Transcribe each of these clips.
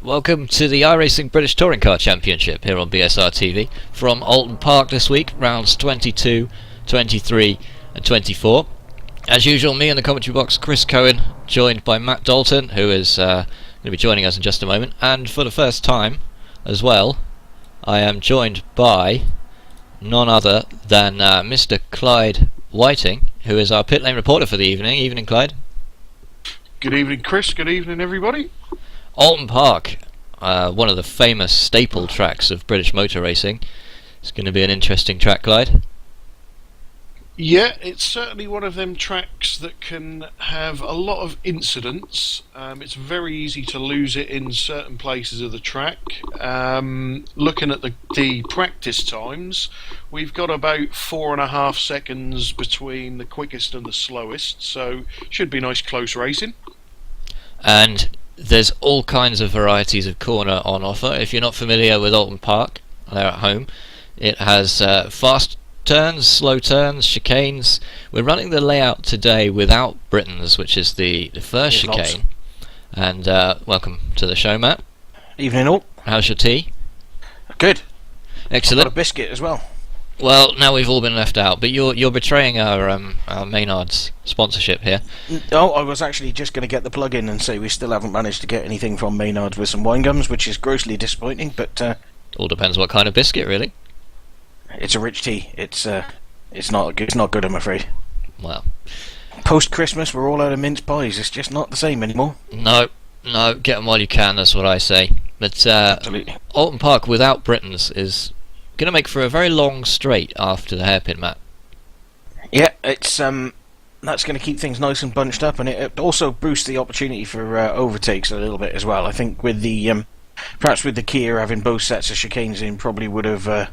Welcome to the iRacing British Touring Car Championship here on BSR TV from Oulton Park this week, rounds 22, 23 and 24. As usual, me in the commentary box, Chris Cohen, joined by Matt Dalton, who is going to be joining us in just a moment. And for the first time as well, I am joined by none other than Mr. Clyde Whiting, who is our pit lane reporter for the evening. Evening, Clyde. Good evening, Chris. Good evening, everybody. Oulton Park, one of the famous staple tracks of British motor racing. It's going to be an interesting track, Clyde. Yeah, it's certainly one of them tracks that can have a lot of incidents. It's very easy to lose it in certain places of the track. Looking at the practice times, we've got about 4.5 seconds between the quickest and the slowest, so should be nice close racing. And there's all kinds of varieties of corner on offer. If you're not familiar with Oulton Park, there at home, it has fast turns, slow turns, chicanes. We're running the layout today without Britons, which is the first chicane. And welcome to the show, Matt. Evening all. How's your tea? Good. Excellent. Got a biscuit as well. Well, now we've all been left out, but you're betraying our Maynard's sponsorship here. Oh, I was actually just going to get the plug in and say we still haven't managed to get anything from Maynard's with some wine gums, which is grossly disappointing. But all depends what kind of biscuit, really. It's a rich tea. It's not good, I'm afraid. Well, post Christmas, we're all out of mince pies. It's just not the same anymore. No, get them while you can. That's what I say. But Absolutely. Oulton Park without Britons is going to make for a very long straight after the hairpin, Matt. Yeah, it's that's going to keep things nice and bunched up, and it also boosts the opportunity for overtakes a little bit as well. I think with the perhaps with the Kia having both sets of chicanes in, probably would have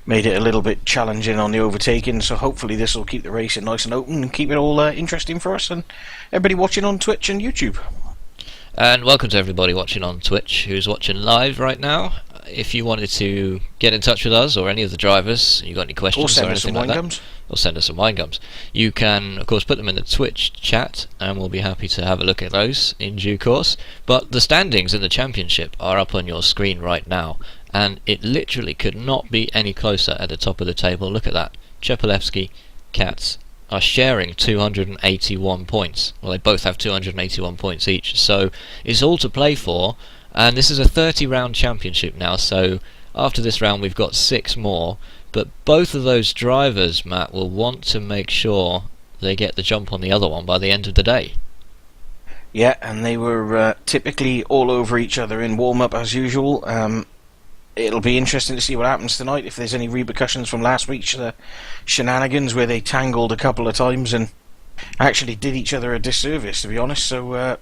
made it a little bit challenging on the overtaking. So hopefully this will keep the racing nice and open and keep it all interesting for us and everybody watching on Twitch and YouTube. And welcome to everybody watching on Twitch who's watching live right now. If you wanted to get in touch with us or any of the drivers, you got any questions or anything like that, or send us some wine gums, you can of course put them in the Twitch chat and we'll be happy to have a look at those in due course. But the standings in the championship are up on your screen right now, and it literally could not be any closer at the top of the table. Look at that. Chepolevsky, Katz are sharing 281 points. Well, they both have 281 points each, so it's all to play for. And this is a 30-round championship now, so after this round we've got 6 more. But both of those drivers, Matt, will want to make sure they get the jump on the other one by the end of the day. Yeah, and they were typically all over each other in warm-up as usual. It'll be interesting to see what happens tonight, if there's any repercussions from last week's shenanigans where they tangled a couple of times and actually did each other a disservice, to be honest. So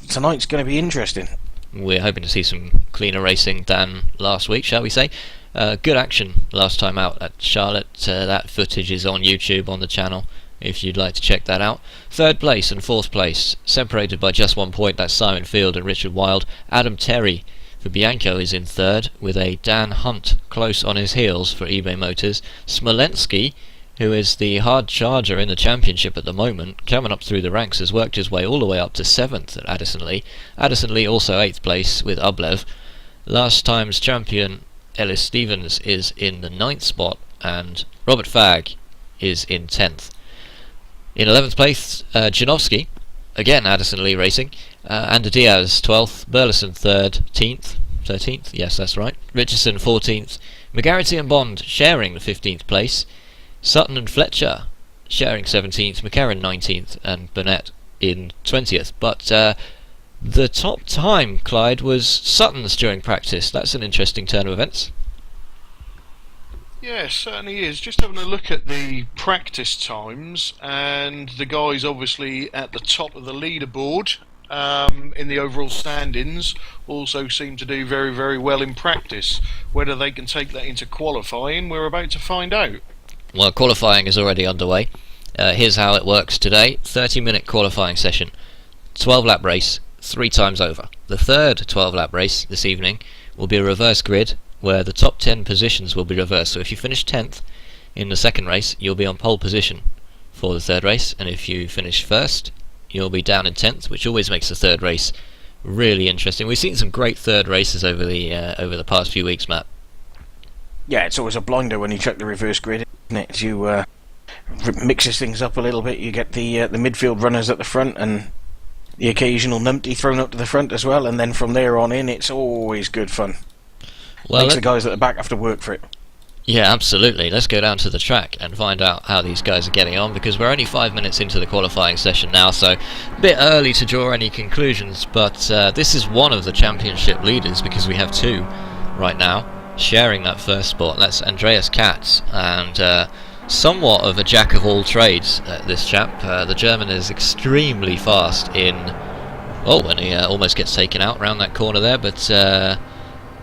tonight's going to be interesting. We're hoping to see some cleaner racing than last week, shall we say. Good action last time out at Charlotte. That footage is on YouTube on the channel if you'd like to check that out. Third place and fourth place separated by just 1 point. That's Simon Field and Richard Wilde. Adam Terry for Bianco is in third, with a Dan Hunt close on his heels for eBay Motors. Smolensky, who is the hard charger in the championship at the moment, coming up through the ranks, has worked his way all the way up to 7th at Addison Lee. Addison Lee also 8th place with Ublev. Last time's champion Ellis Stevens is in the 9th spot, and Robert Fagg is in 10th. In 11th place, Janowski, again Addison Lee Racing. Ander Diaz 12th, Burleson 13th, yes that's right. Richardson 14th, McGarrity and Bond sharing the 15th place. Sutton and Fletcher sharing 17th, McCarran 19th, and Burnett in 20th. But the top time, Clyde, was Sutton's during practice. That's an interesting turn of events. Yeah, certainly is. Just having a look at the practice times, and the guys obviously at the top of the leaderboard in the overall standings also seem to do very, very well in practice. Whether they can take that into qualifying, we're about to find out. Well, qualifying is already underway. Here's how it works today. 30-minute qualifying session, 12-lap race, 3 times over. The third 12-lap race this evening will be a reverse grid, where the top 10 positions will be reversed. So if you finish 10th in the second race, you'll be on pole position for the third race, and if you finish first, you'll be down in 10th, which always makes the third race really interesting. We've seen some great third races over the past few weeks, Matt. Yeah, it's always a blinder when you check the reverse grid, isn't it? You mixes things up a little bit. You get the midfield runners at the front and the occasional numpty thrown up to the front as well, and then from there on in, it's always good fun. Well, makes the guys at the back have to work for it. Yeah, absolutely. Let's go down to the track and find out how these guys are getting on, because we're only 5 minutes into the qualifying session now, so a bit early to draw any conclusions, but this is one of the championship leaders, because we have two right now sharing that first spot. That's Andreas Katz, and somewhat of a jack of all trades, this chap. The German is extremely fast in... Oh, and he almost gets taken out around that corner there, but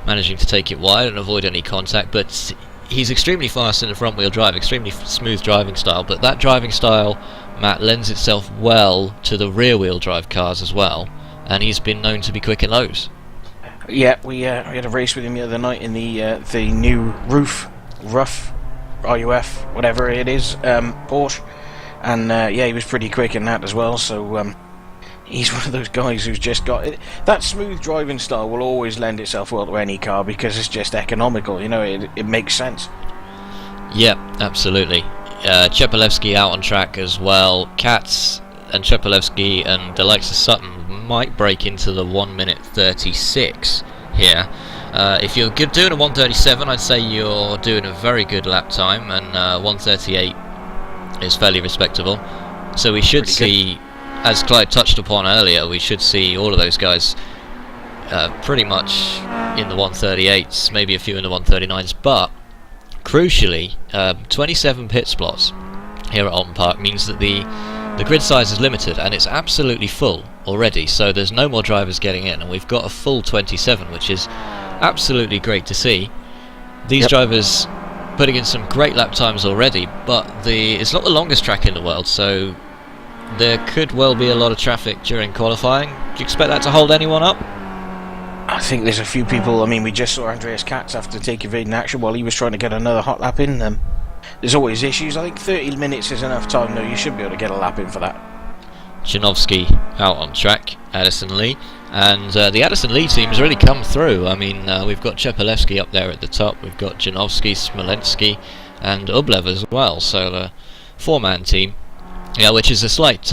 managing to take it wide and avoid any contact, but he's extremely fast in the front wheel drive, extremely smooth driving style, but that driving style, Matt, lends itself well to the rear wheel drive cars as well, and he's been known to be quick in those. Yeah, we had a race with him the other night in the new rough RUF, whatever it is, Porsche, and yeah, he was pretty quick in that as well, so he's one of those guys who's just got it. That smooth driving style will always lend itself well to any car because it's just economical, you know, it makes sense. Yep, absolutely. Chepalevsky out on track as well. Katz and Chepalevsky and the likes of Sutton might break into the 1 minute 36 here. If you're doing a 1:37, I'd say you're doing a very good lap time, and 1:38 is fairly respectable. So we should see, as Clyde touched upon earlier, we should see all of those guys pretty much in the 1:38s, maybe a few in the 1:39s, but crucially, 27 pit spots here at Oulton Park means that the grid size is limited, and it's absolutely full already, so there's no more drivers getting in, and we've got a full 27, which is absolutely great to see. These drivers putting in some great lap times already, but it's not the longest track in the world, so there could well be a lot of traffic during qualifying. Do you expect that to hold anyone up? I think there's a few people. I mean, we just saw Andreas Katz have to take evading action while he was trying to get another hot lap in. There's always issues. I think 30 minutes is enough time, though. You should be able to get a lap in for that. Janowski out on track, Addison Lee, and the Addison Lee team's really come through. I mean, we've got Chepalevsky up there at the top, we've got Janowski, Smolensky, and Ublev as well, so the four-man team, yeah, which is a slight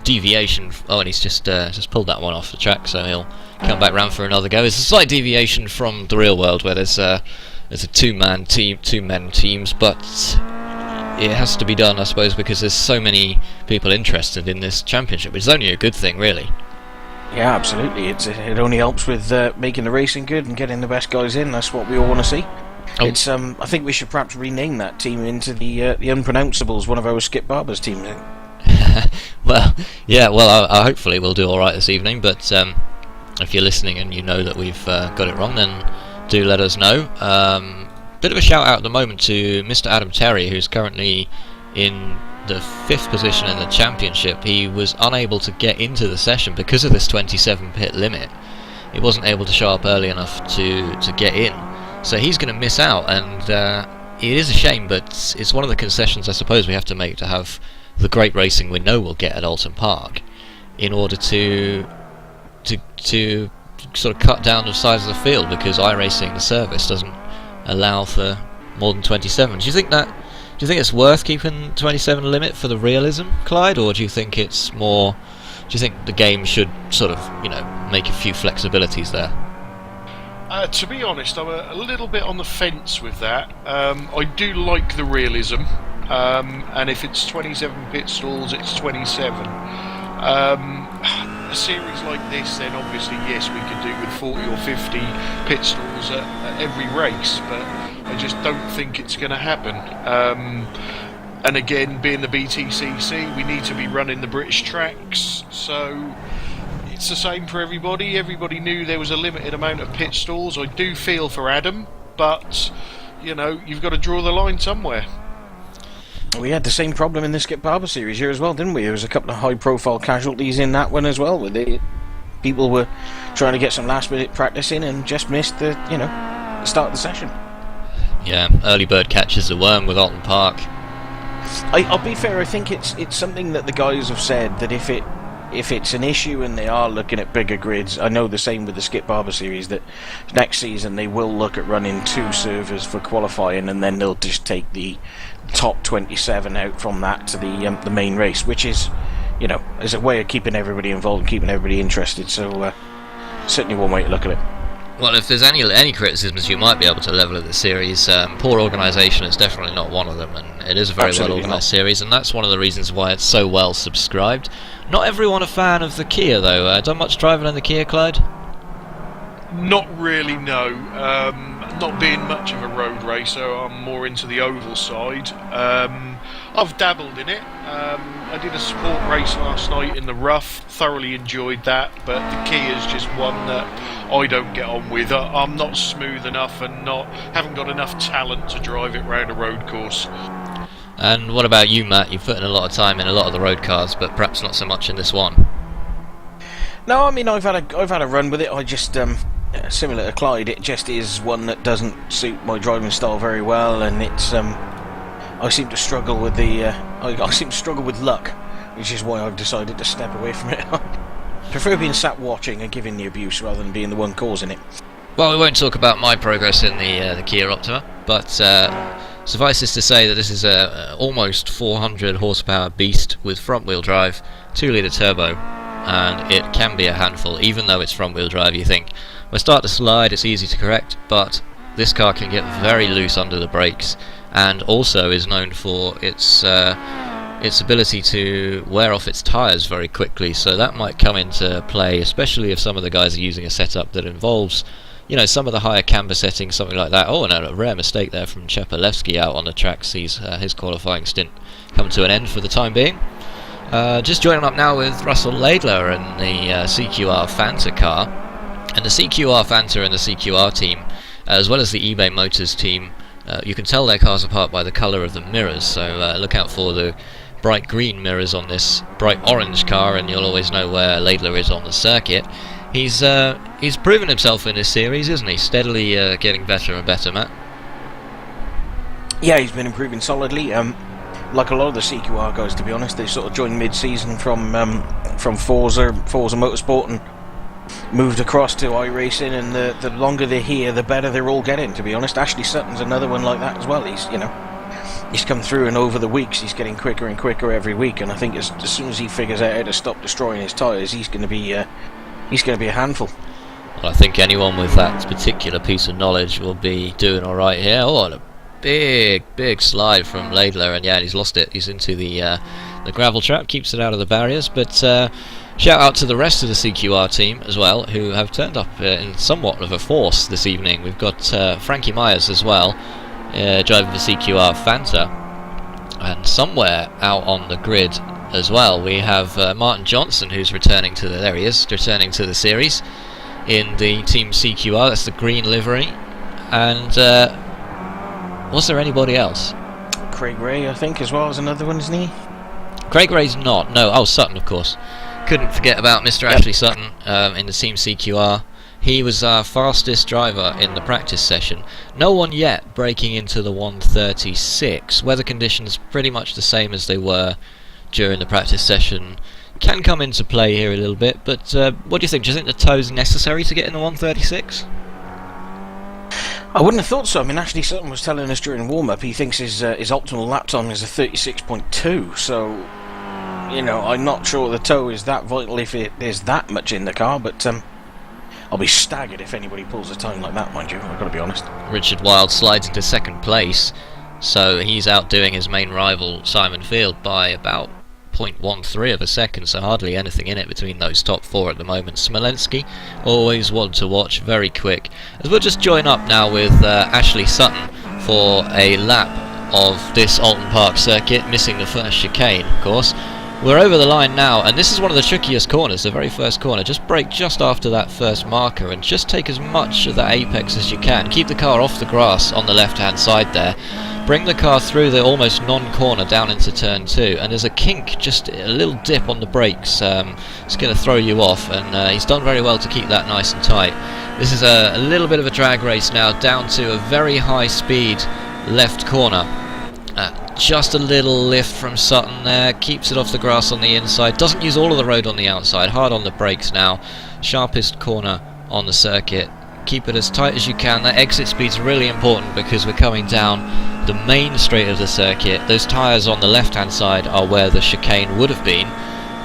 deviation. Oh, and he's just pulled that one off the track, so he'll come back round for another go. It's a slight deviation from the real world, where there's a two-man team, two-men teams, but it has to be done, I suppose, because there's so many people interested in this championship, which is only a good thing, really. Yeah, absolutely. It only helps with making the racing good and getting the best guys in. That's what we all want to see. Oh. It's I think we should perhaps rename that team into the Unpronounceables, one of our Skip Barber's teams. Well, yeah, well, hopefully we'll do alright this evening, but if you're listening and you know that we've got it wrong, then do let us know. Bit of a shout out at the moment to Mr. Adam Terry, who's currently in the 5th position in the championship. He was unable to get into the session because of this 27 pit limit. He wasn't able to show up early enough to get in, so he's going to miss out, and it is a shame, but it's one of the concessions I suppose we have to make to have the great racing we know we'll get at Oulton Park, in order to sort of cut down the size of the field, because iRacing, the service, doesn't allow for more than 27. Do you think it's worth keeping 27 limit for the realism, Clyde, or do you think it's more? Do you think the game should sort of, you know, make a few flexibilities there? To be honest, I'm a little bit on the fence with that. I do like the realism, and if it's 27 pit stalls, it's 27. A series like this, then obviously yes, we could do with 40 or 50 pit stalls at every race, but I just don't think it's going to happen. And again, being the BTCC, we need to be running the British tracks, so it's the same for everybody. Everybody knew there was a limited amount of pit stalls. I do feel for Adam, but you know, you've got to draw the line somewhere. We had the same problem in the Skip Barber series here as well, didn't we? There was a couple of high-profile casualties in that one as well, where people were trying to get some last-minute practice in and just missed the start of the session. Yeah, early bird catches the worm with Oulton Park. I'll be fair. I think it's something that the guys have said that if it if it's an issue and they are looking at bigger grids, I know the same with the Skip Barber series, that next season they will look at running 2 servers for qualifying, and then they'll just take the top 27 out from that to the main race, which is, you know, as a way of keeping everybody involved and keeping everybody interested. So certainly one way to look at it. Well, if there's any criticisms you might be able to level at the series, poor organisation is definitely not one of them, and it is a very well organised series, and that's one of the reasons why it's so well subscribed. Not everyone a fan of the Kia, though. Done much driving in the Kia, Clyde? Not really, no. Not being much of a road racer, I'm more into the oval side. I've dabbled in it. I did a sport race last night in the rough, thoroughly enjoyed that, but the Kia is just one that I don't get on with. I'm not smooth enough and haven't got enough talent to drive it round a road course. And what about you, Matt? You've put in a lot of time in a lot of the road cars, but perhaps not so much in this one. No, I mean, I've had a run with it. I just similar to Clyde, it just is one that doesn't suit my driving style very well, and it's I seem to struggle with I seem to struggle with luck, which is why I've decided to step away from it. I prefer being sat watching and giving the abuse rather than being the one causing it. Well, we won't talk about my progress in the Kia Optima, but suffice it to say that this is a almost 400 horsepower beast with front-wheel drive, 2-litre turbo, and it can be a handful. Even though it's front-wheel drive, you think, when start to slide, it's easy to correct, but this car can get very loose under the brakes, and also is known for its ability to wear off its tyres very quickly, so that might come into play, especially if some of the guys are using a setup that involves, you know, some of the higher camber settings, something like that. Oh, and a rare mistake there from Chepalewski out on the track sees his qualifying stint come to an end for the time being. Just joining up now with Russell Laidler and the CQR Fanta car. And the CQR Fanta and the CQR team, as well as the eBay Motors team, you can tell their cars apart by the colour of the mirrors, so look out for the bright green mirrors on this bright orange car, and you'll always know where Laidler is on the circuit. He's proven himself in this series, isn't he? Steadily getting better and better, Matt. Yeah, he's been improving solidly. Like a lot of the CQR guys, to be honest, they sort of joined mid-season from Forza Motorsport and moved across to iRacing, and the longer they're here, the better they're all getting, to be honest. Ashley Sutton's another one like that as well. He's come through, and over the weeks he's getting quicker and quicker every week, and I think as soon as he figures out how to stop destroying his tyres, he's going to be a handful. Well, I think anyone with that particular piece of knowledge will be doing alright here. Oh, and a big slide from Laidler, and yeah, he's lost it. He's into the gravel trap, keeps it out of the barriers, but shout out to the rest of the CQR team as well, who have turned up in somewhat of a force this evening. We've got Frankie Myers as well, driving the CQR Fanta, and somewhere out on the grid as well we have Martin Johnson, who's returning to the series in the Team CQR. That's the green livery. And was there anybody else? Craig Ray, I think, as well, as another one, isn't he? Craig Ray's not. No. Oh, Sutton, of course. Couldn't forget about Mr. Ashley Sutton in the Team CQR. He was our fastest driver in the practice session. No one yet breaking into the 136. Weather conditions pretty much the same as they were during the practice session. Can come into play here a little bit, but what do you think? Do you think the tow's necessary to get in the 136? I wouldn't have thought so. I mean, Ashley Sutton was telling us during warm-up he thinks his optimal lap time is a 36.2, so, you know, I'm not sure the tow is that vital if it is that much in the car, but I'll be staggered if anybody pulls a time like that, mind you, I've got to be honest. Richard Wilde slides into second place, so he's outdoing his main rival Simon Field by about 0.13 of a second, so hardly anything in it between those top four at the moment. Smolensky, always one to watch, very quick. As we'll just join up now with Ashley Sutton for a lap of this Oulton Park circuit, missing the first chicane, of course. We're over the line now, and this is one of the trickiest corners, the very first corner. Just brake just after that first marker and just take as much of the apex as you can. Keep the car off the grass on the left-hand side there. Bring the car through the almost non-corner down into turn 2, and there's a kink, just a little dip on the brakes. It's going to throw you off, and he's done very well to keep that nice and tight. This is a little bit of a drag race now, down to a very high speed left corner. Just a little lift from Sutton there, keeps it off the grass on the inside, doesn't use all of the road on the outside, hard on the brakes now, sharpest corner on the circuit, keep it as tight as you can. That exit speed's really important because we're coming down the main straight of the circuit. Those tyres on the left hand side are where the chicane would have been,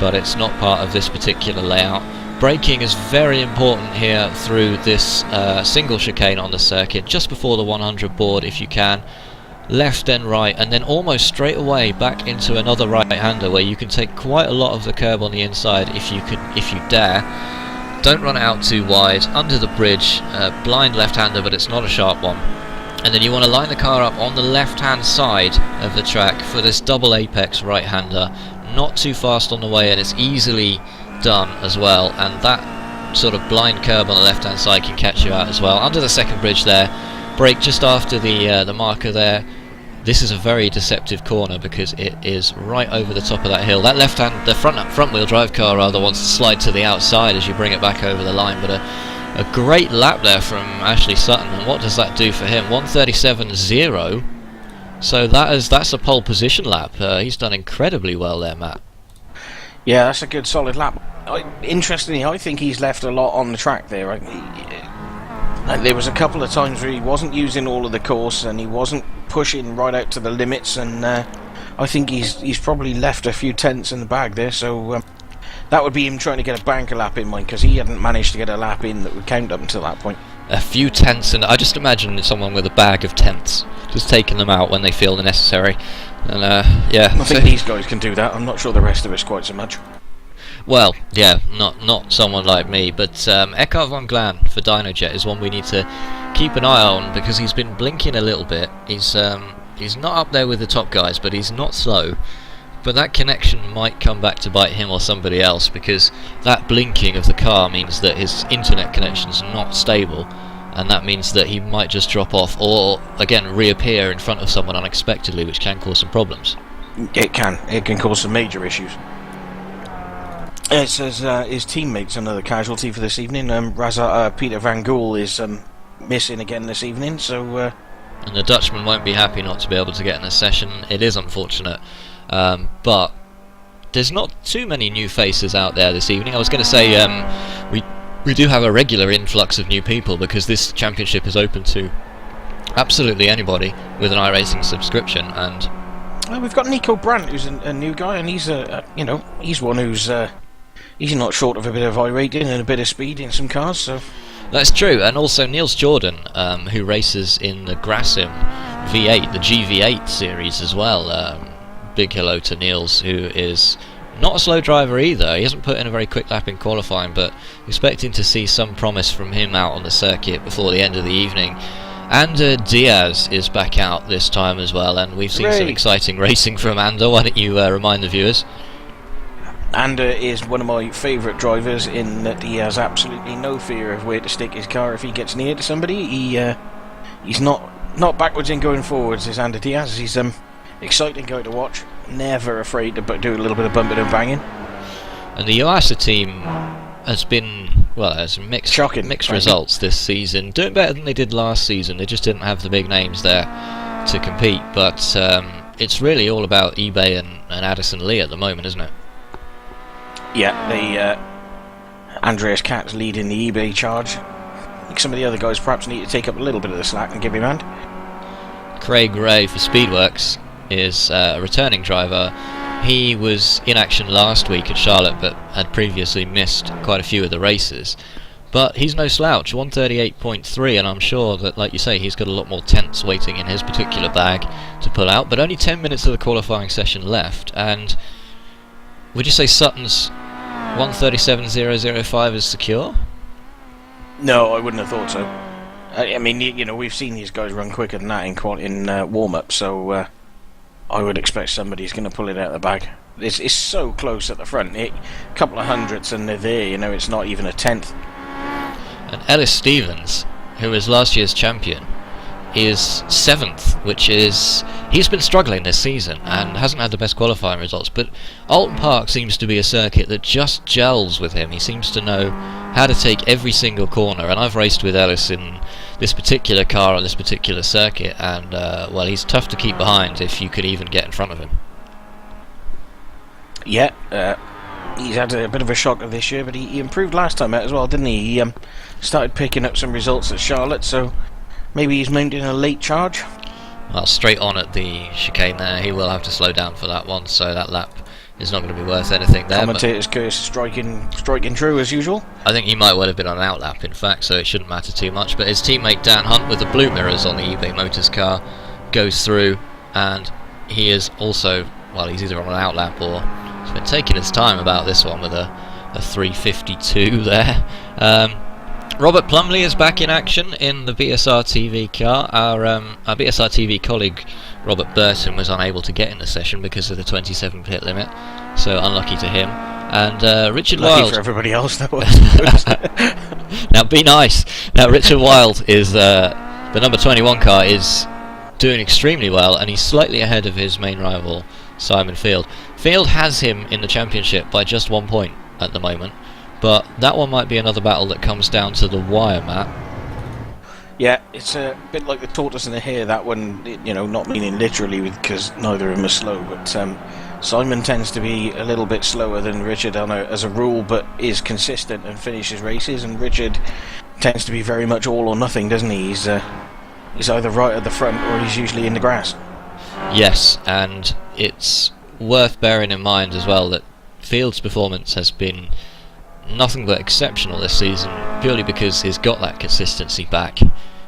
but it's not part of this particular layout. Braking is very important here through this single chicane on the circuit, just before the 100 board if you can. Left then right, and then almost straight away back into another right-hander where you can take quite a lot of the curb on the inside if you dare. Don't run it out too wide, under the bridge, blind left-hander, but it's not a sharp one. And then you want to line the car up on the left-hand side of the track for this double apex right-hander, not too fast on the way, and it's easily done as well, and that sort of blind curb on the left-hand side can catch you out as well. Under the second bridge there, brake just after the marker there. This is a very deceptive corner because it is right over the top of that hill. That the front wheel drive car rather wants to slide to the outside as you bring it back over the line, but a great lap there from Ashley Sutton, and what does that do for him? 1:37.0. So that's a pole position lap. He's done incredibly well there, Matt. Yeah, that's a good solid lap. Interestingly, I think he's left a lot on the track there. There was a couple of times where he wasn't using all of the course and he wasn't pushing right out to the limits, and I think he's probably left a few tenths in the bag there, so that would be him trying to get a banker lap in mind, because he hadn't managed to get a lap in that would count up until that point. A few tenths, and I just imagine someone with a bag of tenths just taking them out when they feel the necessary. And yeah, I think these guys can do that. I'm not sure the rest of us quite so much. Well, yeah, not someone like me, but Eckhart von Glan for Dynojet is one we need to keep an eye on, because he's been blinking a little bit. He's not up there with the top guys, but he's not slow. But that connection might come back to bite him or somebody else, because that blinking of the car means that his internet connection's not stable, and that means that he might just drop off or, again, reappear in front of someone unexpectedly, which can cause some problems. It can cause some major issues. It says his teammate's another casualty for this evening. Peter Van Gool is missing again this evening, so... And the Dutchman won't be happy not to be able to get in a session. It is unfortunate, but there's not too many new faces out there this evening. I was going to say we do have a regular influx of new people, because this championship is open to absolutely anybody with an iRacing subscription, and... we've got Nico Brandt, who's a new guy, and he's he's one who's... he's not short of a bit of iRating and a bit of speed in some cars, so... That's true, and also Niels Jordan, who races in the Grassim V8, the GV8 series as well. Big hello to Niels, who is not a slow driver either. He hasn't put in a very quick lap in qualifying, but expecting to see some promise from him out on the circuit before the end of the evening. Ander Diaz is back out this time as well, and we've seen some exciting racing from Ander. Why don't you remind the viewers? Ander is one of my favourite drivers, in that he has absolutely no fear of where to stick his car if he gets near to somebody. He's not backwards in going forwards, is Ander Diaz. He's exciting guy to watch, never afraid to do a little bit of bumping and banging. And the Yuasa team has been, well, has mixed results this season, doing better than they did last season. They just didn't have the big names there to compete, but it's really all about eBay and Addison Lee at the moment, isn't it? Yeah, Andreas Katz leading the eBay charge. I think some of the other guys perhaps need to take up a little bit of the slack and give him a hand. Craig Ray for Speedworks is a returning driver. He was in action last week at Charlotte, but had previously missed quite a few of the races. But he's no slouch, 138.3, and I'm sure that, like you say, he's got a lot more tenths waiting in his particular bag to pull out. But only 10 minutes of the qualifying session left, and would you say Sutton's 137.005 is secure? No, I wouldn't have thought so. I mean, we've seen these guys run quicker than that in warm-up, so I would expect somebody's going to pull it out of the bag. It's so close at the front. A couple of hundredths and they're there, it's not even a tenth. And Ellis Stevens, who is last year's champion, is 7th, which is... He's been struggling this season and hasn't had the best qualifying results, but Oulton Park seems to be a circuit that just gels with him. He seems to know how to take every single corner, and I've raced with Ellis in this particular car on this particular circuit, and well, he's tough to keep behind if you could even get in front of him. Yeah, he's had a bit of a shocker this year, but he improved last time out as well, didn't he? He started picking up some results at Charlotte, so maybe he's mounting a late charge. Well, straight on at the chicane there, he will have to slow down for that one, so that lap is not going to be worth anything there. Commentator's curse striking true as usual. I think he might well have been on an outlap, in fact, so it shouldn't matter too much. But his teammate Dan Hunt with the blue mirrors on the eBay Motors car goes through, and he is also, well, he's either on an outlap or he's been taking his time about this one with a 352 there. Robert Plumley is back in action in the BSR TV car. Our BSR TV colleague Robert Burton was unable to get in the session because of the 27 pit limit, so unlucky to him. And Richard Lucky Wild for everybody else, though. Now be nice. Now Richard Wild is the number 21 car is doing extremely well, and he's slightly ahead of his main rival Simon Field. Field has him in the championship by just 1 point at the moment, but that one might be another battle that comes down to the wire, Matt. Yeah, it's a bit like the tortoise and the hare, that one, you know, not meaning literally, because neither of them are slow, but Simon tends to be a little bit slower than Richard as a rule, but is consistent and finishes races, and Richard tends to be very much all or nothing, doesn't he? He's either right at the front or he's usually in the grass. Yes, and it's worth bearing in mind as well that Field's performance has been nothing but exceptional this season, purely because he's got that consistency back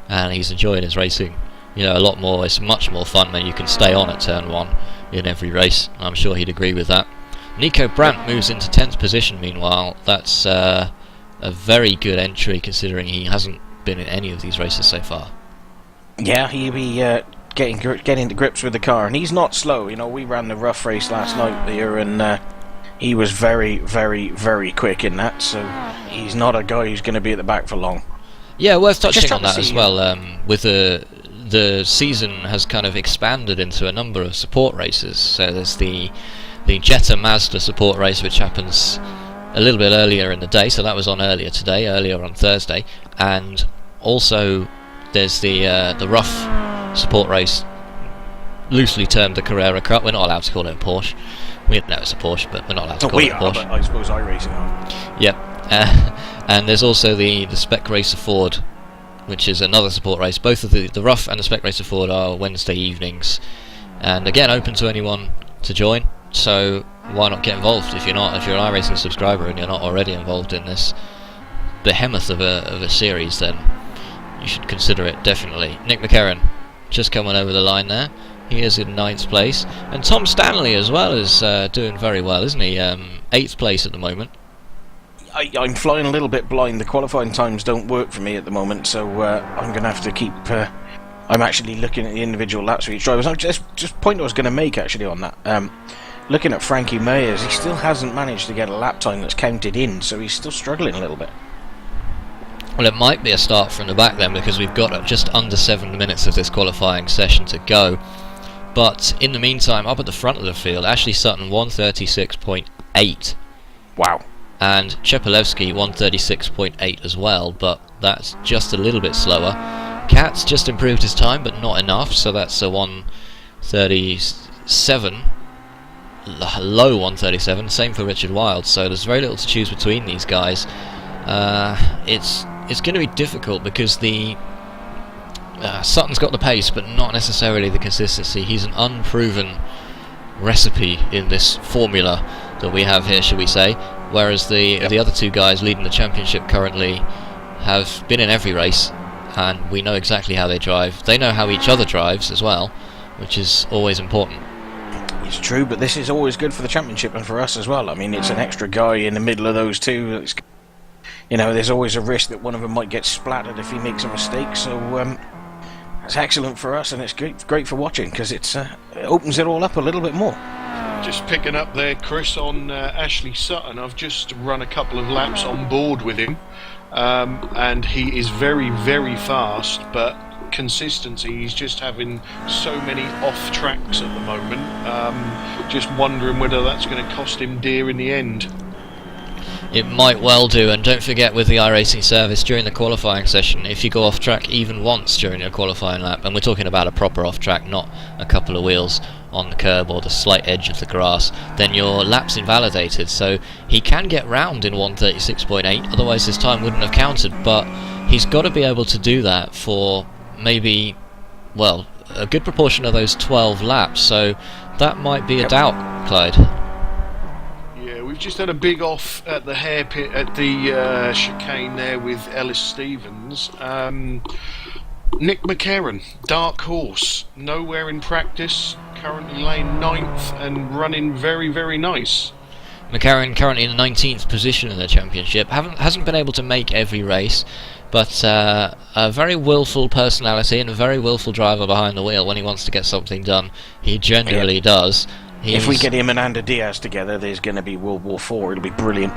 and he's enjoying his racing, you know, a lot more. It's much more fun when you can stay on at turn 1 in every race. I'm sure he'd agree with that. Nico Brandt moves into 10th position. Meanwhile, that's a very good entry considering he hasn't been in any of these races so far. Yeah, he'll be getting to grips with the car, and he's not slow. You know, we ran the rough race last night here, and he was very, very, very quick in that, so he's not a guy who's going to be at the back for long. Yeah, worth touching on that as well. With the season has kind of expanded into a number of support races. So there's the Jetta Mazda support race, which happens a little bit earlier in the day, so that was on earlier on Thursday, and also there's the rough support race, loosely termed the Carrera Cup. We're not allowed to call it a Porsche. We know it's a Porsche, but we're not allowed to call it a Porsche. But I suppose iRacing are. Yep. And there's also the Spec Racer Ford, which is another support race. Both of the Rough and the Spec Racer Ford are Wednesday evenings, and again open to anyone to join. So why not get involved if you're an iRacing subscriber and you're not already involved in this behemoth of a series? Then you should consider it definitely. Nick McCarron just coming over the line there. He is in 9th place, and Tom Stanley as well is doing very well, isn't he? 8th place at the moment. I'm flying a little bit blind. The qualifying times don't work for me at the moment, so I'm going to have to keep. I'm actually looking at the individual laps for each driver. Just point I was going to make actually on that. Looking at Frankie Mayers, he still hasn't managed to get a lap time that's counted in, so he's still struggling a little bit. Well, it might be a start from the back then, because we've got just under 7 minutes of this qualifying session to go. But in the meantime, up at the front of the field, Ashley Sutton 136.8. Wow. And Chepelevsky 136.8 as well, but that's just a little bit slower. Katz just improved his time, but not enough, so that's a 137. Low 137, same for Richard Wild, so there's very little to choose between these guys. It's going to be difficult because Sutton's got the pace, but not necessarily the consistency. He's an unproven recipe in this formula that we have here, shall we say, whereas the other two guys leading the championship currently have been in every race, and we know exactly how they drive. They know how each other drives as well, which is always important. It's true, but this is always good for the championship and for us as well. I mean, it's an extra guy in the middle of those two. You know, there's always a risk that one of them might get splattered if he makes a mistake, so it's excellent for us, and it's great for watching, because it opens it all up a little bit more. Just picking up there, Chris, on Ashley Sutton. I've just run a couple of laps on board with him, and he is very, very fast, but consistency, he's just having so many off tracks at the moment. Just wondering whether that's going to cost him dear in the end. It might well do, and don't forget with the iRacing service during the qualifying session, if you go off track even once during your qualifying lap, and we're talking about a proper off track, not a couple of wheels on the curb or the slight edge of the grass, then your lap's invalidated. So he can get round in 1:36.8, otherwise his time wouldn't have counted, but he's got to be able to do that for maybe, well, a good proportion of those 12 laps, so that might be a doubt, Clyde. Yeah, we've just had a big off at the hairpin at the chicane there with Ellis Stevens. Nick McCarron, dark horse, nowhere in practice, currently laying 9th and running very, very nice. McCarron currently in the 19th position in the championship, hasn't been able to make every race, but a very willful personality and a very willful driver behind the wheel. When he wants to get something done, he generally does. If we get him and Ander Diaz together, there's going to be World War IV. It'll be brilliant.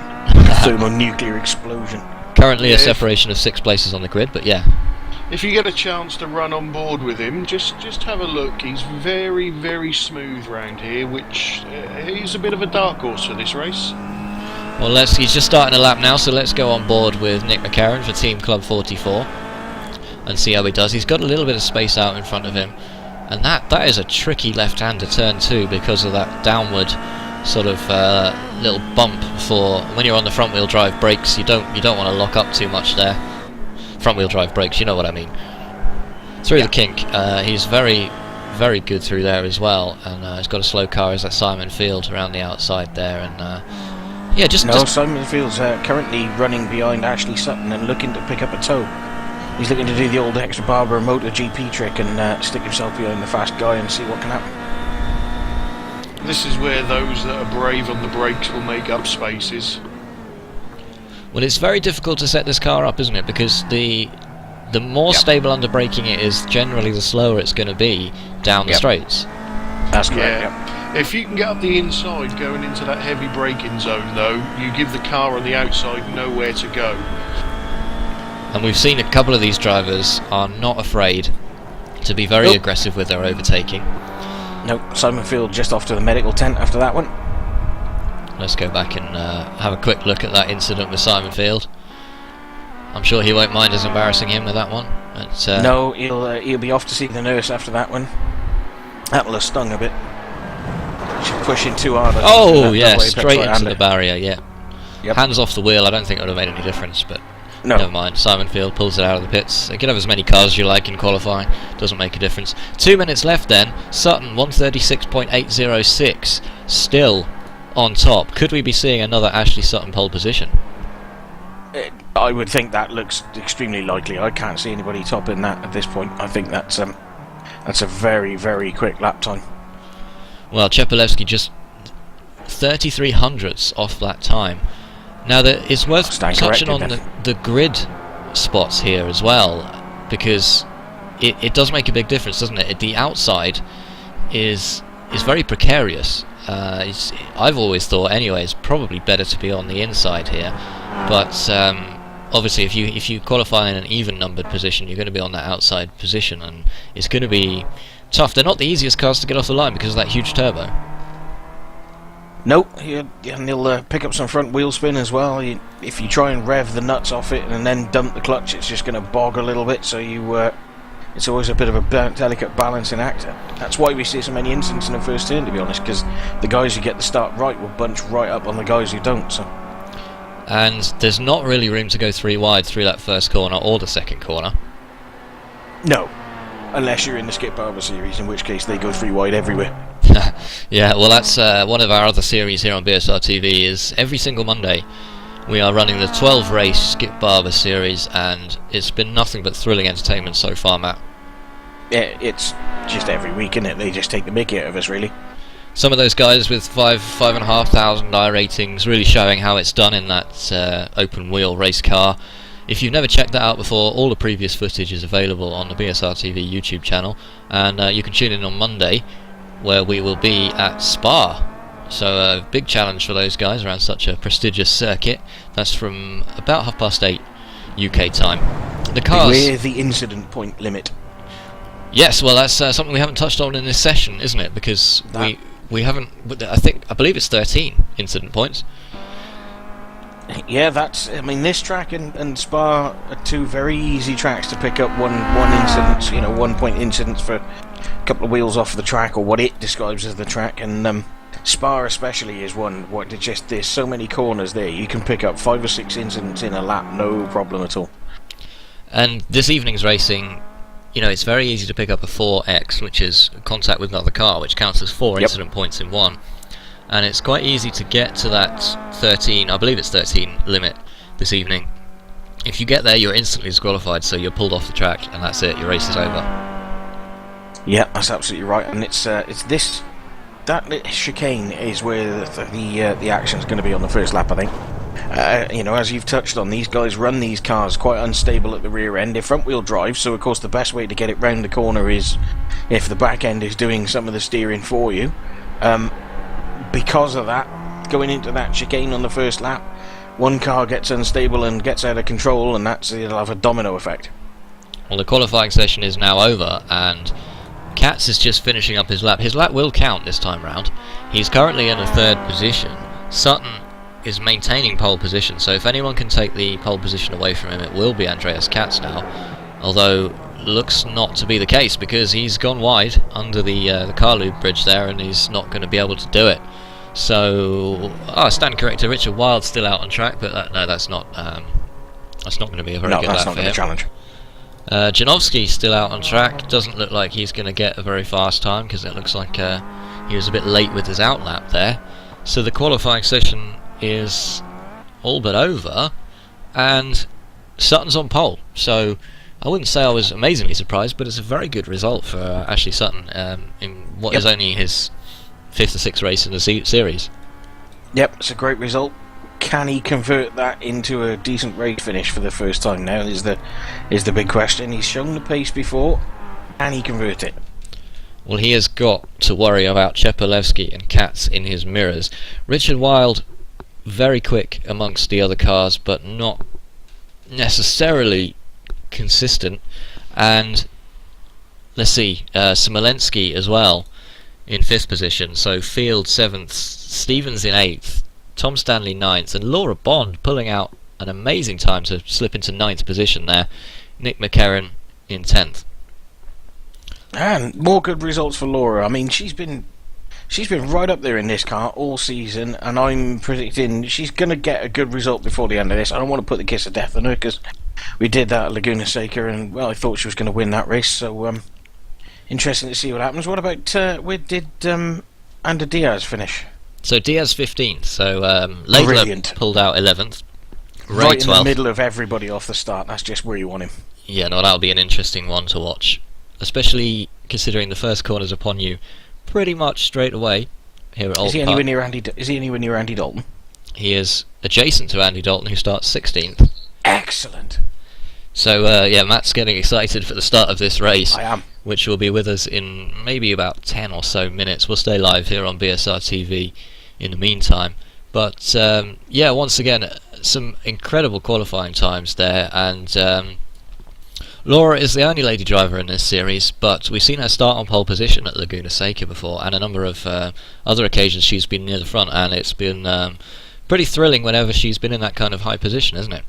Thermonuclear explosion. Currently a separation of 6 places on the grid, but yeah. If you get a chance to run on board with him, just have a look. He's very, very smooth round here, which he's a bit of a dark horse for this race. Well, he's just starting a lap now, so let's go on board with Nick McCarron for Team Club 44 and see how he does. He's got a little bit of space out in front of him, and that is a tricky left-hander turn too, because of that downward sort of little bump for when you're on the front-wheel drive brakes. You don't want to lock up too much there. Front-wheel drive brakes, you know what I mean. Through the kink, he's very, very good through there as well, and he's got a slow car as that Simon Field around the outside there, and Simon Field's currently running behind Ashley Sutton and looking to pick up a tow. He's looking to do the old Hector Barber MotoGP trick and stick himself behind the fast guy and see what can happen. This is where those that are brave on the brakes will make up spaces. Well, it's very difficult to set this car up, isn't it? Because the more stable under braking it is, generally the slower it's going to be down the straights. That's correct. Yeah. If you can get up the inside going into that heavy braking zone, though, you give the car on the outside nowhere to go. And we've seen a couple of these drivers are not afraid to be very aggressive with their overtaking. Nope, Simon Field just off to the medical tent after that one. Let's go back and have a quick look at that incident with Simon Field. I'm sure he won't mind us embarrassing him with that one. But, no, he'll be off to see the nurse after that one. That will have stung a bit. She's pushing too hard. Oh yeah, straight into the barrier. Yeah, hands off the wheel. I don't think it would have made any difference, but never mind. Simon Field pulls it out of the pits. You can have as many cars as you like in qualifying. Doesn't make a difference. 2 minutes left then. Sutton 1:36.806. Still on top. Could we be seeing another Ashley Sutton pole position? I would think that looks extremely likely. I can't see anybody topping that at this point. I think that's a very, very quick lap time. Well, Chepelevsky just 33 hundredths off that time. Now, it's worth touching on the grid spots here as well, because it does make a big difference, doesn't it? The outside is very precarious. I've always thought, anyway, it's probably better to be on the inside here, but obviously if you qualify in an even numbered position, you're going to be on that outside position, and it's going to be tough. They're not the easiest cars to get off the line because of that huge turbo. Nope, and they'll pick up some front wheel spin as well. If you try and rev the nuts off it and then dump the clutch, it's just going to bog a little bit, so it's always a bit of a delicate balancing act. That's why we see so many incidents in the first turn, to be honest, because the guys who get the start right will bunch right up on the guys who don't. So. And there's not really room to go 3 wide through that first corner or the second corner. No, unless you're in the Skip Barber series, in which case they go 3 wide everywhere. Yeah, well, that's one of our other series here on BSR TV. Is every single Monday we are running the 12 race Skip Barber series, and it's been nothing but thrilling entertainment so far, Matt. Yeah, it's just every week, isn't it? They just take the mickey out of us, really. Some of those guys with 5,500 ratings really showing how it's done in that open wheel race car. If you've never checked that out before, all the previous footage is available on the BSR TV YouTube channel, and you can tune in on Monday, where we will be at Spa. So a big challenge for those guys around such a prestigious circuit. That's from about 8:30 UK time. The cars. Beware the incident point limit. Yes, well, that's something we haven't touched on in this session, isn't it? Because we haven't. I believe it's 13 incident points. Yeah, I mean, this track and Spa are two very easy tracks to pick up one incident, 1 point incidents for a couple of wheels off the track, or what it describes as the track, and Spa especially is one. There's so many corners there, you can pick up 5 or 6 incidents in a lap, no problem at all. And this evening's racing, it's very easy to pick up a 4X, which is contact with another car, which counts as 4 incident points in one. And it's quite easy to get to that 13, I believe it's 13 limit this evening. If you get there, you're instantly disqualified, so you're pulled off the track, and that's it, your race is over. Yeah, that's absolutely right, and it's this, that chicane is where the action's going to be on the first lap, I think. As you've touched on, these guys run these cars quite unstable at the rear end. They're front wheel drive, so of course the best way to get it round the corner is if the back end is doing some of the steering for you. Because of that, going into that chicane on the first lap, one car gets unstable and gets out of control, and it'll have a domino effect. Well, the qualifying session is now over, and Katz is just finishing up his lap. His lap will count this time round. He's currently in a 3rd position. Sutton is maintaining pole position, so if anyone can take the pole position away from him, it will be Andreas Katz now, although looks not to be the case, because he's gone wide under the Carlube bridge there, and he's not going to be able to do it. So, stand corrector, Richard Wilde still out on track, but that's not going to be a very good lap for him. Challenge. Janowski still out on track. Doesn't look like he's going to get a very fast time, because it looks like he was a bit late with his outlap there. So the qualifying session is all but over, and Sutton's on pole. So I wouldn't say I was amazingly surprised, but it's a very good result for Ashley Sutton in what is only his 5th or 6th race in the series. Yep, it's a great result. Can he convert that into a decent race finish for the first time now is the big question. He's shown the pace before. Can he convert it? Well, he has got to worry about Chepelewski and Katz in his mirrors. Richard Wilde, very quick amongst the other cars, but not necessarily consistent. And let's see, Smolensky as well in 5th position. So Field 7th, Stevens in 8th, Tom Stanley 9th, and Laura Bond pulling out an amazing time to slip into 9th position there. Nick McCarron in 10th. And more good results for Laura. I mean, she's been right up there in this car all season, and I'm predicting she's going to get a good result before the end of this. I don't want to put the kiss of death on her, because we did that at Laguna Seca, and well, I thought she was going to win that race. So interesting to see what happens. What about where did Ander Diaz finish? So Diaz 15th. So Laidler pulled out 11th. Right in 12th. the middle of everybody off the start. That's just where you want him. Yeah, no, that'll be an interesting one to watch, especially considering the first corner's upon you pretty much straight away here at Oulton. Is he anywhere near Andy Dalton? He is adjacent to Andy Dalton, who starts 16th. Excellent. So Matt's getting excited for the start of this race. I am. Which will be with us in maybe about 10 or so minutes. We'll stay live here on BSR TV in the meantime. But once again, some incredible qualifying times there, and Laura is the only lady driver in this series, but we've seen her start on pole position at Laguna Seca before, and a number of other occasions she's been near the front, and it's been pretty thrilling whenever she's been in that kind of high position, isn't it?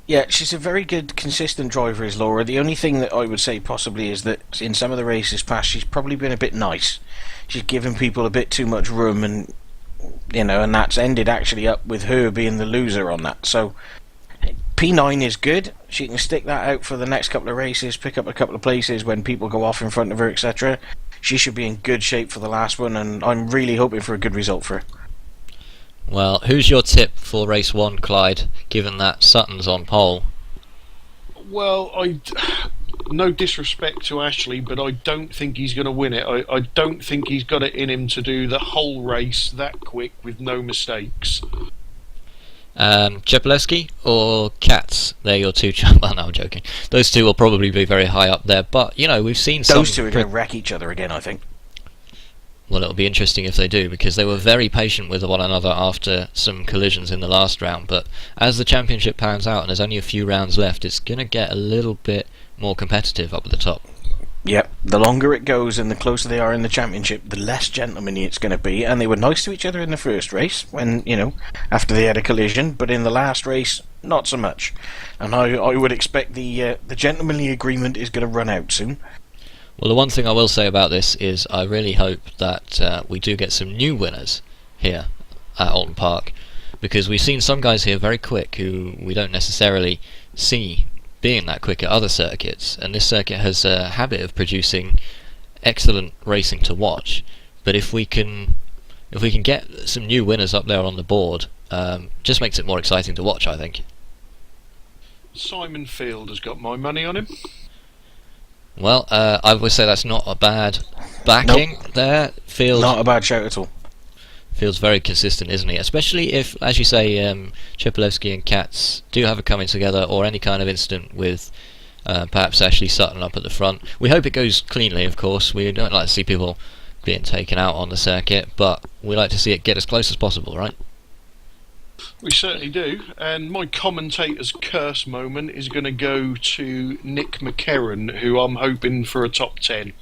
Yeah, she's a very good, consistent driver, is Laura. The only thing that I would say possibly is that in some of the races past, she's probably been a bit nice. She's given people a bit too much room, and and that's ended actually up with her being the loser on that. So P9 is good. She can stick that out for the next couple of races, pick up a couple of places when people go off in front of her, etc. She should be in good shape for the last one, and I'm really hoping for a good result for her. Well, who's your tip for race 1, Clyde, given that Sutton's on pole? Well, no disrespect to Ashley, but I don't think he's going to win it. I don't think he's got it in him to do the whole race that quick with no mistakes. Chepelewski or Katz? They're your two. Well, no, I'm joking. Those two will probably be very high up there, but we've seen those two are going to wreck each other again, I think. Well, it'll be interesting if they do, because they were very patient with one another after some collisions in the last round, but as the championship pans out and there's only a few rounds left, it's going to get a little bit more competitive up at the top. Yep, the longer it goes and the closer they are in the championship, the less gentlemanly it's going to be. And they were nice to each other in the first race, when, after they had a collision, but in the last race, not so much. And I would expect the gentlemanly agreement is going to run out soon. Well, the one thing I will say about this is I really hope that we do get some new winners here at Oulton Park, because we've seen some guys here very quick who we don't necessarily see being that quick at other circuits, and this circuit has a habit of producing excellent racing to watch. But if we can get some new winners up there on the board, just makes it more exciting to watch, I think. Simon Field has got my money on him. Well, I would say that's not a bad backing. Nope. There. Field, Not a bad shout at all. Field's very consistent, isn't he? Especially if, as you say, Chepelewski and Katz do have a coming together, or any kind of incident with perhaps Ashley Sutton up at the front. We hope it goes cleanly, of course. We don't like to see people being taken out on the circuit, but we like to see it get as close as possible, right? We certainly do. And my commentator's curse moment is going to go to Nick McCarron, who I'm hoping for a top 10.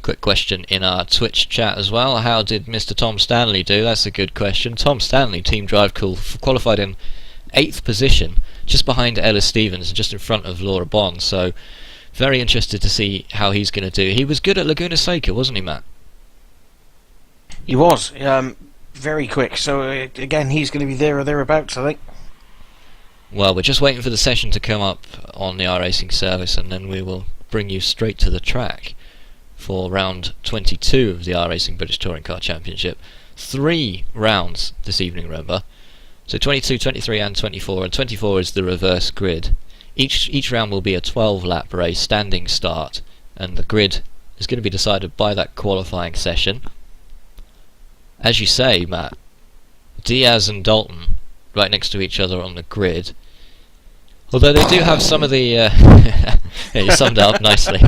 Quick question in our Twitch chat as well. How did Mr. Tom Stanley do? That's a good question. Tom Stanley, Team Drive qualified in 8th position, just behind Ella Stevens, just in front of Laura Bond. So, very interested to see how he's going to do. He was good at Laguna Seca, wasn't he, Matt? He was. Very quick. So, again, he's going to be there or thereabouts, I think. Well, we're just waiting for the session to come up on the iRacing service, and then we will bring you straight to the track for round 22 of the iRacing British Touring Car Championship. 3 rounds this evening, remember. So 22, 23 and 24, and 24 is the reverse grid. Each round will be a 12-lap race, standing start, and the grid is going to be decided by that qualifying session. As you say, Matt, Diaz and Dalton right next to each other on the grid. Although they do have some of the... yeah, you summed it up nicely.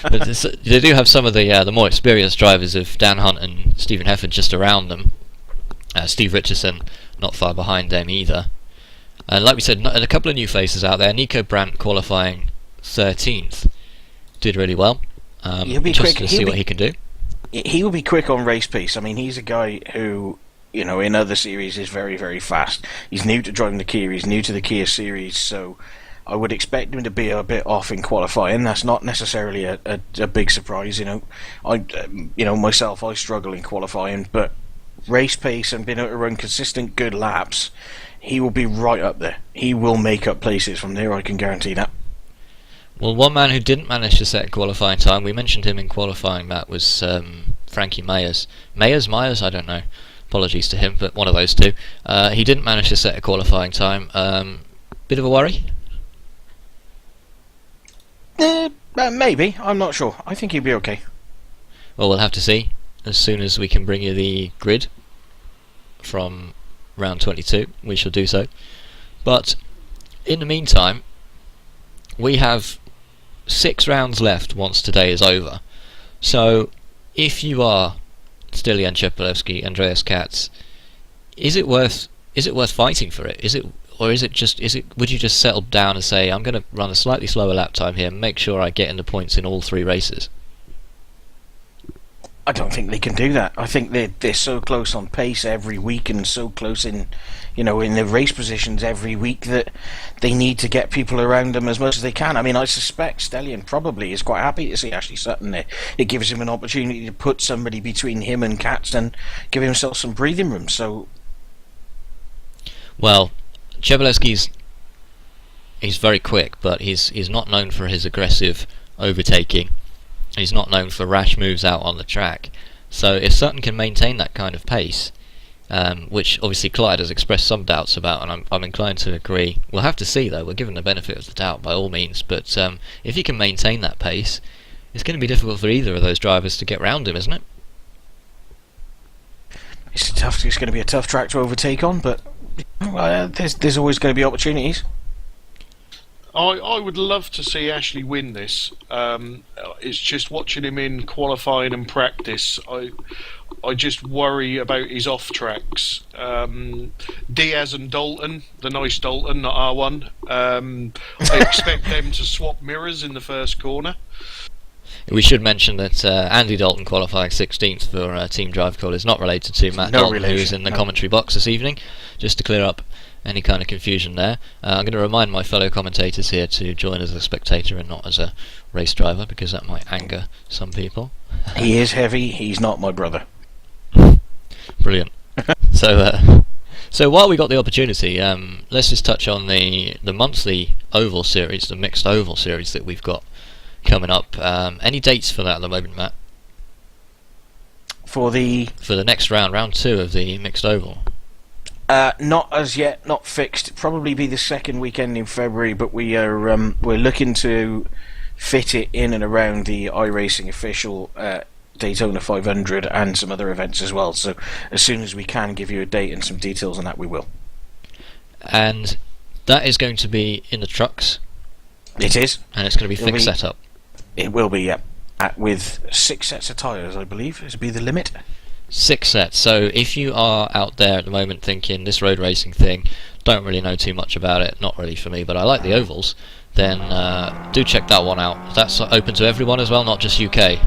But they do have some of the more experienced drivers of Dan Hunt and Stephen Hefford just around them. Steve Richardson not far behind them either. And like we said, a couple of new faces out there. Nico Brandt qualifying 13th. Did really well. He'll be interested quick. to see what he can do. He will be quick on race pace. I mean, he's a guy who, in other series is very, very fast. He's new to driving the Kia. He's new to the Kia series, so I would expect him to be a bit off in qualifying. That's not necessarily a big surprise. Myself, I struggle in qualifying, but race pace and being able to run consistent, good laps, he will be right up there. He will make up places from there. I can guarantee that. Well, one man who didn't manage to set a qualifying time, we mentioned him in qualifying, Matt, was Frankie Myers. Myers? I don't know. Apologies to him, but one of those two. He didn't manage to set a qualifying time. Bit of a worry? Maybe. I'm not sure. I think he'll be okay. Well, we'll have to see as soon as we can bring you the grid from round 22. We shall do so. But in the meantime, we have 6 rounds left once today is over. So if you are still Jan Chepelewski, Andreas Katz, is it worth fighting for it? Would you just settle down and say, I'm going to run a slightly slower lap time here, make sure I get in the points in all 3 races? I don't think they can do that. I think they're so close on pace every week and so close in the race positions every week that they need to get people around them as much as they can. I mean, I suspect Stellion probably is quite happy to see Ashley Sutton there. It gives him an opportunity to put somebody between him and Katz and give himself some breathing room. So, well, Chepelewski's he's very quick, but he's not known for his aggressive overtaking. He's not known for rash moves out on the track. So if Sutton can maintain that kind of pace, which obviously Clyde has expressed some doubts about, and I'm inclined to agree. We'll have to see, though. We're given the benefit of the doubt by all means. But if he can maintain that pace, it's going to be difficult for either of those drivers to get round him, isn't it? It's going to be a tough track to overtake on, but there's always going to be opportunities. I would love to see Ashley win this. It's just watching him in qualifying and practice. I just worry about his off tracks. Diaz and Dalton, the nice Dalton, not R1. I expect them to swap mirrors in the first corner. We should mention that Andy Dalton qualifying 16th for Team Drive Call is not related to Matt No Dalton, relation, who is in the no. commentary box this evening, just to clear up any kind of confusion there. I'm going to remind my fellow commentators here to join as a spectator and not as a race driver, because that might anger some people. He is heavy, he's not my brother. Brilliant. So while we got the opportunity, let's just touch on the monthly oval series, the mixed oval series that we've got coming up. Any dates for that at the moment, Matt? For the next round 2 of the mixed oval? not as yet, not fixed. Probably be the second weekend in February, but we're looking to fit it in and around the iRacing official Daytona 500 and some other events as well. So as soon as we can give you a date and some details on that, we will. And that is going to be in the trucks, It is. and it's going to be fixed setup. It will be, yeah. With 6 sets of tyres, I believe, is be the limit. 6 sets. So if you are out there at the moment thinking this road racing thing, don't really know too much about it, not really for me, but I like the ovals, then do check that one out. That's open to everyone as well, not just UK.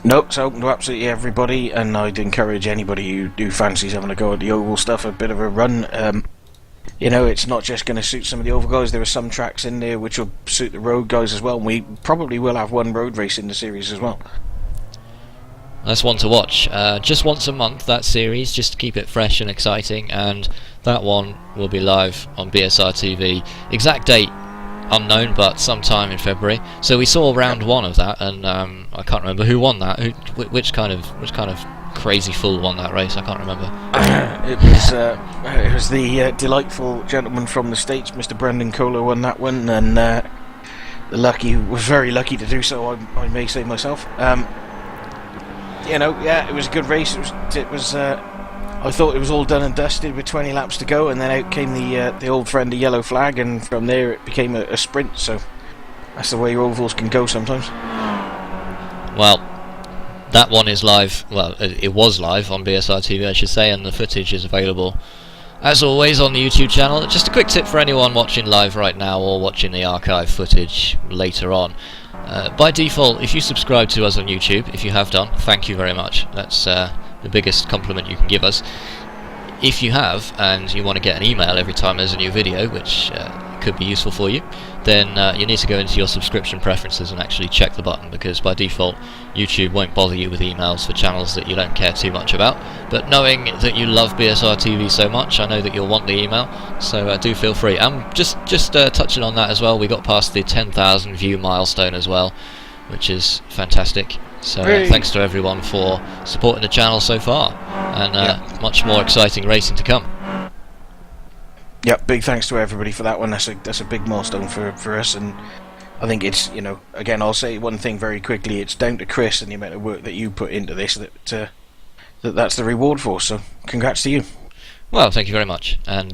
Nope, it's open to absolutely everybody, and I'd encourage anybody who fancies having a go at the oval stuff, a bit of a run. You know, it's not just going to suit some of the oval guys. There are some tracks in there which will suit the road guys as well. And we probably will have one road race in the series as well. That's one to watch. Just once a month, that series, just to keep it fresh and exciting, and that one will be live on BSR TV. Exact date unknown, but sometime in February. So we saw round 1 of that, and I can't remember who won that. Which kind of crazy fool won that race? I can't remember. It was the delightful gentleman from the States, Mr. Brendan Kohler, won that one, and was very lucky to do so. I may say myself. You know, yeah, it was a good race. It was. I thought it was all done and dusted with 20 laps to go, and then out came the old friend, the yellow flag, and from there it became a sprint. So that's the way ovals can go sometimes. Well, that one is live. Well, it was live on BSR TV, I should say, and the footage is available, as always, on the YouTube channel. Just a quick tip for anyone watching live right now or watching the archive footage later on. By default, if you subscribe to us on YouTube, if you have done, thank you very much. That's the biggest compliment you can give us. If you have, and you want to get an email every time there's a new video, which could be useful for you, then you need to go into your subscription preferences and actually check the button, because by default YouTube won't bother you with emails for channels that you don't care too much about. But knowing that you love BSR TV so much, I know that you'll want the email, so do feel free. Just touching on that as well, we got past the 10,000 view milestone as well, which is fantastic. So thanks to everyone for supporting the channel so far, and much more exciting racing to come. Yep, big thanks to everybody for that one. That's a big milestone for us, and I think it's, you know, again, I'll say one thing very quickly. It's down to Chris and the amount of work that you put into this that's the reward for. So congrats to you. Well, thank you very much, and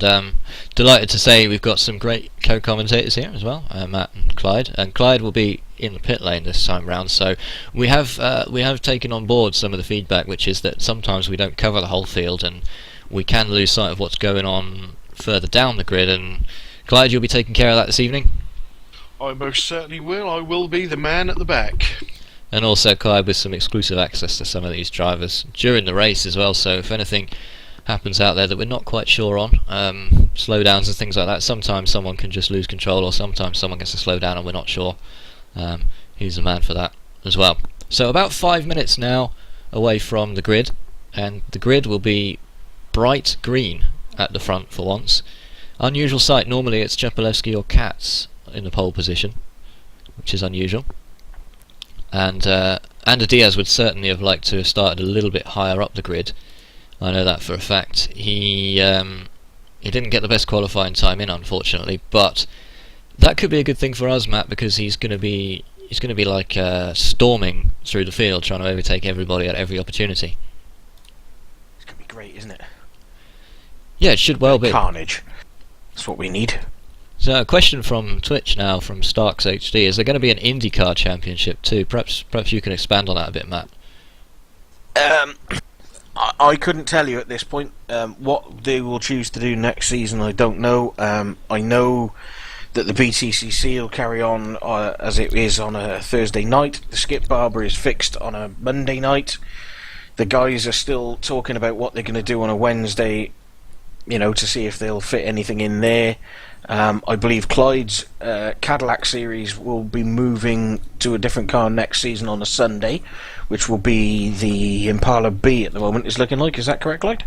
delighted to say we've got some great co-commentators here as well, Matt and Clyde. And Clyde will be in the pit lane this time round, so we have taken on board some of the feedback, which is that sometimes we don't cover the whole field, and we can lose sight of what's going on further down the grid. And Clyde, you'll be taking care of that this evening? I most certainly will. I will be the man at the back. And also, Clyde, with some exclusive access to some of these drivers during the race as well, so if anything happens out there that we're not quite sure on, slowdowns and things like that, sometimes someone can just lose control, or sometimes someone gets to slow down and we're not sure. He's the man for that as well. So about 5 minutes now away from the grid, and the grid will be bright green at the front for once. Unusual sight. Normally it's Chapelewski or Katz in the pole position, which is unusual. And Ander Diaz would certainly have liked to have started a little bit higher up the grid. I know that for a fact. He didn't get the best qualifying time in, unfortunately, but that could be a good thing for us, Matt, because he's going to be like storming through the field, trying to overtake everybody at every opportunity. It's going to be great, isn't it? Yeah, it should well be. Carnage. That's what we need. So a question from Twitch now, from Starks HD. Is there going to be an IndyCar championship too? Perhaps you can expand on that a bit, Matt. I couldn't tell you at this point. What they will choose to do next season, I don't know. I know that the BTCC will carry on as it is on a Thursday night. The skip barber is fixed on a Monday night. The guys are still talking about what they're going to do on a Wednesday, to see if they'll fit anything in there. I believe Clyde's Cadillac series will be moving to a different car next season on a Sunday, which will be the Impala B at the moment, is looking like. Is that correct, Clyde?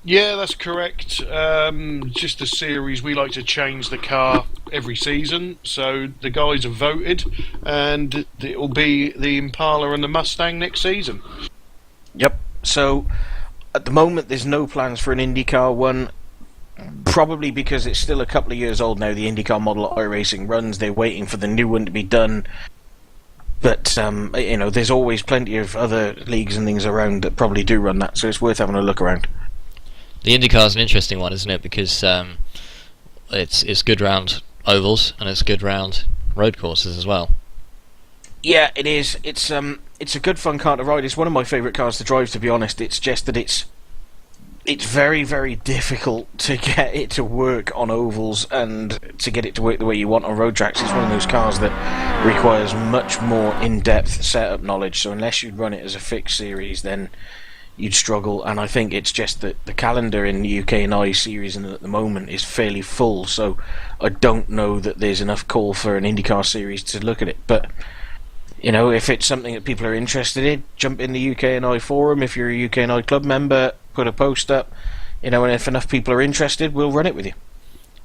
Yeah, that's correct. Just a series, we like to change the car every season, so the guys have voted, and it will be the Impala and the Mustang next season. Yep. So at the moment, there's no plans for an IndyCar one. Probably because it's still a couple of years old now. The IndyCar model iRacing runs. They're waiting for the new one to be done. But there's always plenty of other leagues and things around that probably do run that. So it's worth having a look around. The IndyCar is an interesting one, isn't it? Because it's good round ovals and it's good round road courses as well. Yeah, it is. It's a good fun car to ride. It's one of my favourite cars to drive, to be honest. It's just that it's very, very difficult to get it to work on ovals and to get it to work the way you want on road tracks. It's one of those cars that requires much more in-depth setup knowledge. So unless you'd run it as a fixed series, then you'd struggle. And I think it's just that the calendar in the UK and I series at the moment is fairly full. So I don't know that there's enough call for an IndyCar series to look at it. But if it's something that people are interested in, jump in the UK and I forum. If you're a UK and I club member, put a post up, and if enough people are interested, we'll run it with you.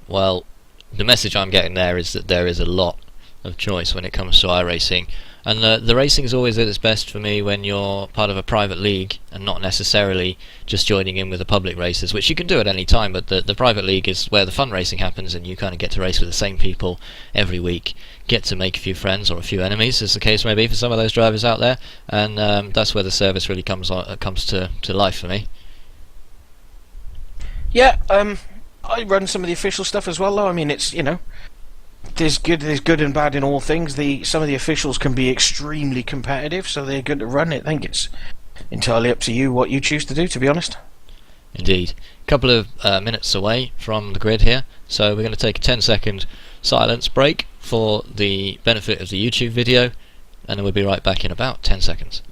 Well, the message I'm getting there is that there is a lot of choice when it comes to iRacing, and the racing is always at its best for me when you're part of a private league and not necessarily just joining in with the public races, which you can do at any time, but the private league is where the fun racing happens, and you kind of get to race with the same people every week, get to make a few friends or a few enemies, as the case may be for some of those drivers out there, and that's where the service really comes to life for me. Yeah, I run some of the official stuff as well, though. I mean, it's, there's good and bad in all things. Some of the officials can be extremely competitive, so they're good to run. I think it's entirely up to you what you choose to do, to be honest. Indeed. A couple of minutes away from the grid here, so we're going to take a 10-second silence break for the benefit of the YouTube video, and then we'll be right back in about 10 seconds.